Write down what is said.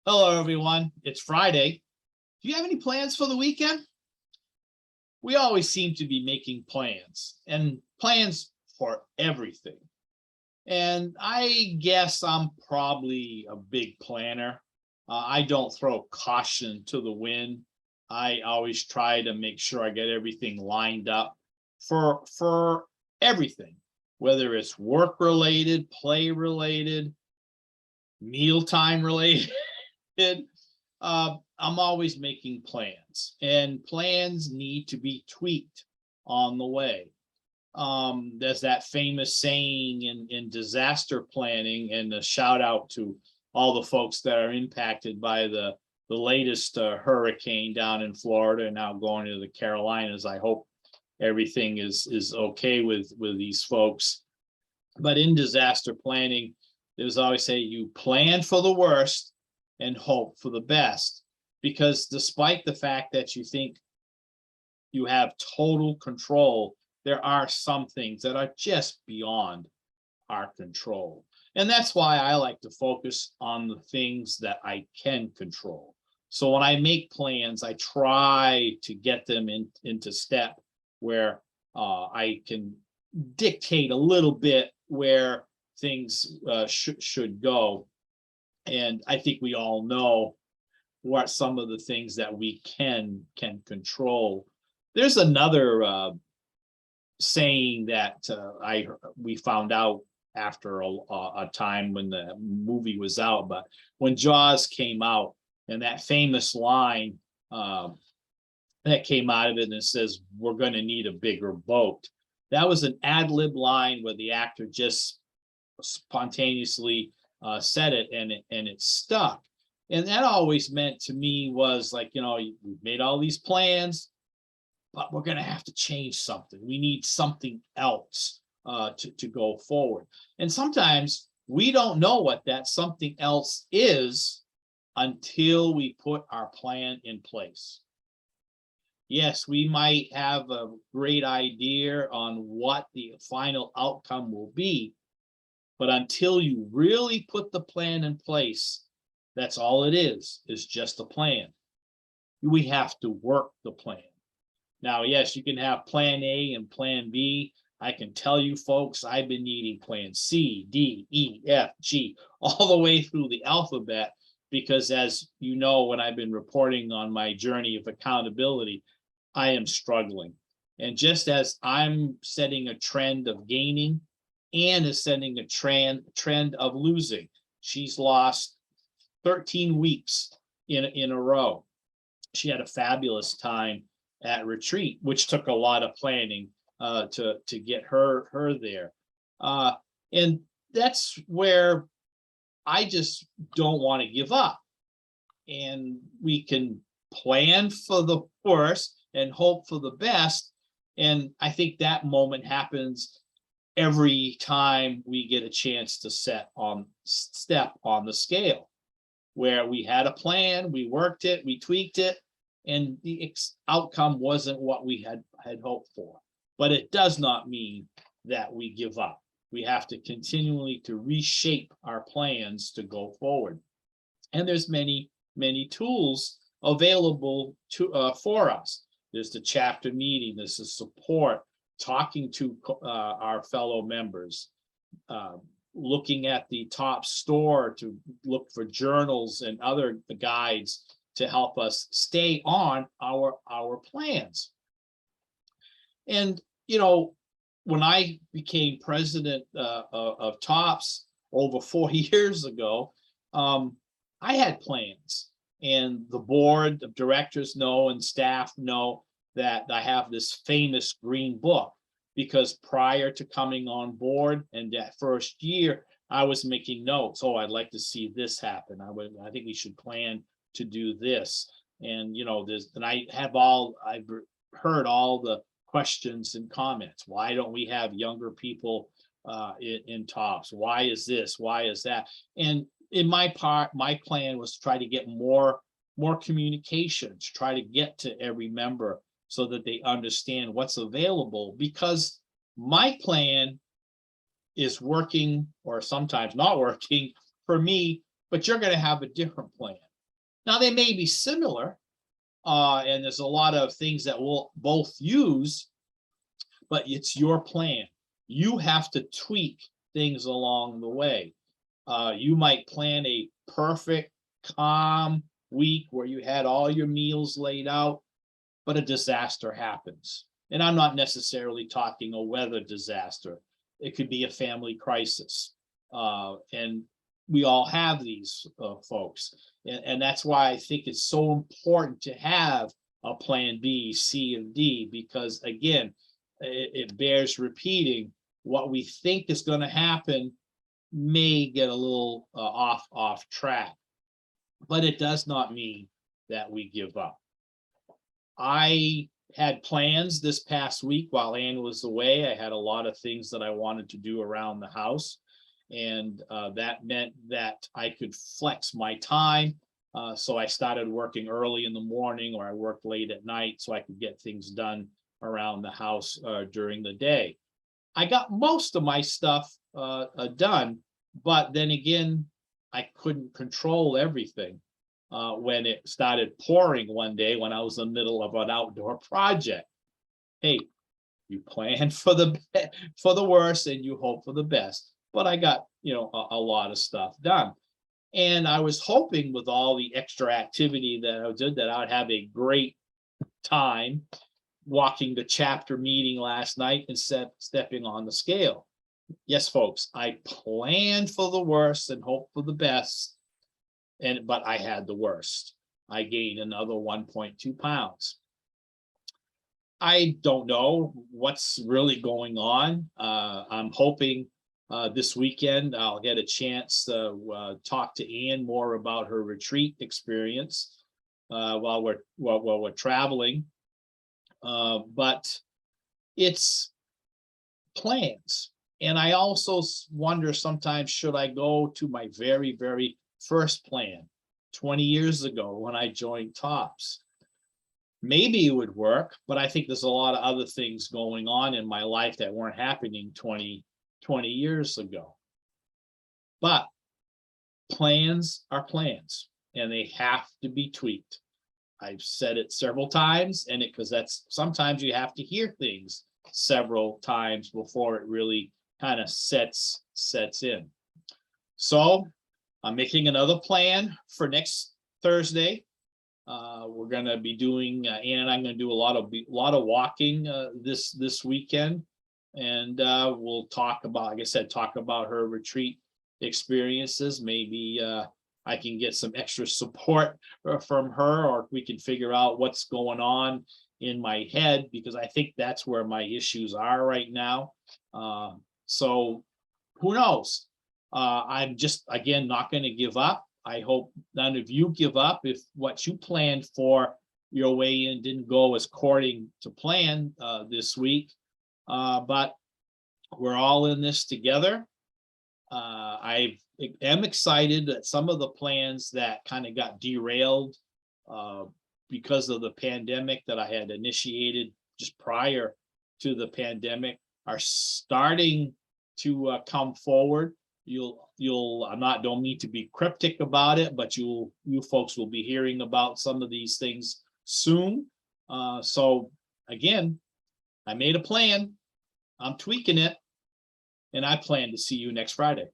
Hello, everyone. It's Friday. Do you have any plans for the weekend? We always seem to be making plans and plans for everything. And I guess I'm probably a big planner. I don't throw caution to the wind. I always try to make sure I get everything lined up for everything, whether it's work related, play related, mealtime related. I'm always making plans, and plans need to be tweaked on the way. There's that famous saying in disaster planning, and a shout out to all the folks that are impacted by the latest hurricane down in Florida and now going to the Carolinas. I hope everything is okay with these folks. But in disaster planning, there's always say you plan for the worst and hope for the best, because despite the fact that you think you have total control, there are some things that are just beyond our control. And that's why I like to focus on the things that I can control. So when I make plans, I try to get them into step where I can dictate a little bit where things should go. And I think we all know what some of the things that we can control. There's another saying that we found out after a time when the movie was out, but when Jaws came out, and that famous line that came out of it, and it says, "We're going to need a bigger boat." That was an ad-lib line where the actor just spontaneously said it, and it stuck. And that always meant to me was like, we've made all these plans, but we're going to have to change something. We need something else to go forward. And sometimes we don't know what that something else is until we put our plan in place. Yes, we might have a great idea on what the final outcome will be, but until you really put the plan in place, that's all it is just a plan. We have to work the plan. Now, yes, you can have plan A and plan B. I can tell you folks, I've been needing plan C, D, E, F, G, all the way through the alphabet, because as you know, when I've been reporting on my journey of accountability, I am struggling. And just as I'm setting a trend of gaining, Anne is setting a trend of losing. She's lost 13 weeks in a row. She had a fabulous time at retreat, which took a lot of planning to get her there. And that's where I just don't want to give up. And we can plan for the worst and hope for the best. And I think that moment happens every time we get a chance to step on the scale, where we had a plan, we worked it, we tweaked it, and the outcome wasn't what we had hoped for. But it does not mean that we give up. We have to continually to reshape our plans to go forward. And there's many tools available for us. There's the chapter meeting, there's the support, talking to our fellow members, looking at the top store to look for journals and other guides to help us stay on our plans. And when I became president of TOPS over 4 years ago, I had plans, and the board of directors know and staff know that I have this famous green book, because prior to coming on board and that first year, I was making notes. Oh, I'd like to see this happen. I think we should plan to do this. And I've heard all the questions and comments. Why don't we have younger people in TOPS? Why is this? Why is that? And in my plan was to try to get more communication, to try to get to every member so that they understand what's available, because my plan is working or sometimes not working for me, but you're going to have a different plan. Now, they may be similar, and there's a lot of things that we'll both use, but it's your plan. You have to tweak things along the way. You might plan a perfect, calm week where you had all your meals laid out, but a disaster happens. And I'm not necessarily talking a weather disaster. It could be a family crisis. And we all have these folks. And that's why I think it's so important to have a plan B, C, and D, because again, it bears repeating. What we think is going to happen may get a little off track, but it does not mean that we give up. I had plans this past week while Ann was away. I had a lot of things that I wanted to do around the house, and that meant that I could flex my time. So I started working early in the morning, or I worked late at night so I could get things done around the house during the day. I got most of my stuff done, but then again, I couldn't control everything when it started pouring one day when I was in the middle of an outdoor project. Hey, you plan for the worst and you hope for the best. But I got, a lot of stuff done. And I was hoping with all the extra activity that I did that I would have a great time walking the chapter meeting last night and stepping on the scale. Yes, folks, I planned for the worst and hoped for the best, but I had the worst. I gained another 1.2 pounds. I don't know what's really going on. I'm hoping this weekend I'll get a chance to talk to Ann more about her retreat experience while we're traveling. But it's plans. And I also wonder sometimes, should I go to my very, very first plan 20 years ago when I joined TOPS? Maybe it would work, but I think there's a lot of other things going on in my life that weren't happening 20 years ago. But plans are plans, and they have to be tweaked. I've said it several times, and because that's sometimes you have to hear things several times before it really kind of sets in. So I'm making another plan for next Thursday. We're going to be doing, Ann and I'm going to do a lot of walking this weekend, and we'll talk about, like I said, talk about her retreat experiences. Maybe I can get some extra support from her, or we can figure out what's going on in my head, because I think that's where my issues are right now. So who knows? I'm just, again, not going to give up. I hope none of you give up if what you planned for your way in didn't go as according to plan this week. But we're all in this together. I am excited that some of the plans that kind of got derailed because of the pandemic that I had initiated just prior to the pandemic are starting to come forward. Don't mean to be cryptic about it, but you folks will be hearing about some of these things soon. So again, I made a plan. I'm tweaking it, and I plan to see you next Friday.